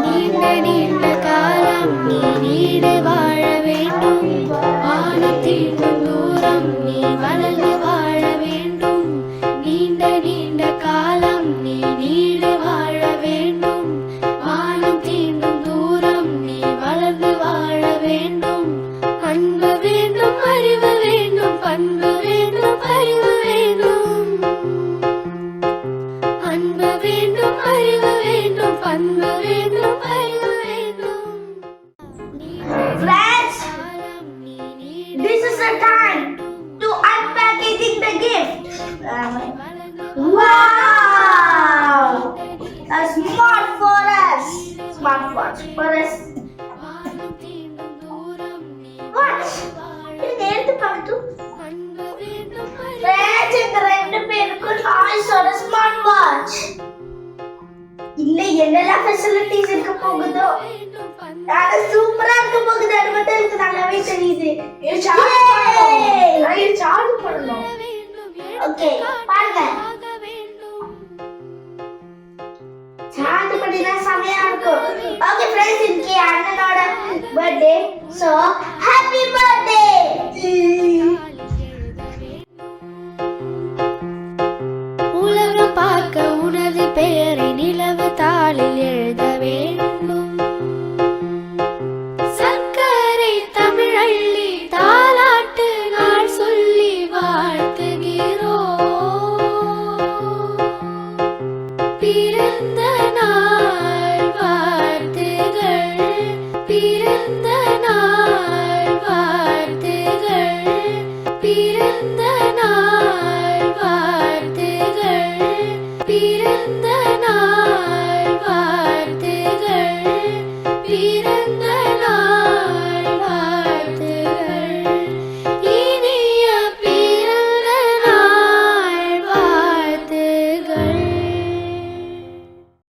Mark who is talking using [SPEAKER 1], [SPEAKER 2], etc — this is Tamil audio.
[SPEAKER 1] நீண்ட நீண்ட காலம் நீ நீடு வாழ வேண்டும். வானத்தீண்டும் தூரம் நீ வளர்ந்து வாழ வேண்டும். நீண்ட நீண்ட காலம் நீ நீடு வாழ வேண்டும். வானம் தீண்டும் தூரம் நீ வளர்ந்து வாழ வேண்டும். அன்பு வேண்டும், அறிவு வேண்டும், பண்பு வேண்டும், அறிவு வேண்டும். அன்பு வேண்டும், அறிவு வேண்டும், பண்பு வேண்டும், அறிவு வேண்டும்.
[SPEAKER 2] Friends, this is the time to unpackaging the gift. Wow! A smart for us. Smartwatch for us. Watch. இது எடுத்து பார்த்து. Friends, இந்த ரெண்டு பேருக்கும் நாய்ஸோட ஸ்மார்ட் வாட்ச். இல்ல என்னெல்லாம் ஃபெசிலிட்டிஸ் இருக்க போகுதோ அது சூப்பரா இருக்க போகுது. அது மட்டும் எனக்கு நல்லாவே தெரியுது. இது சார்ஜ் பண்ணணும். ஓகே பாருங்க, சார்ஜ் பண்ணினா செமையா இருக்கும். ஓகே फ्रेंड्स, இன்னைக்கு அண்ணனோட பர்த்டே. So happy birthday.
[SPEAKER 1] உலகம் பார்க்க உனது பெயரை நிலவு தாளில் எழுத வேண்டும். சர்க்கரை தமிழள்ளி தாலாட்டு நாள் சொல்லி வாழ்த்துகிறோம். பிறந்த நாள் வாழ்த்துகள், பிறந்த நாள் வாழ்த்துகள், பிறந்த நாள் வாழ்த்துகள், பிறந்த நாள் வாழ்த்துகள், பிறந்த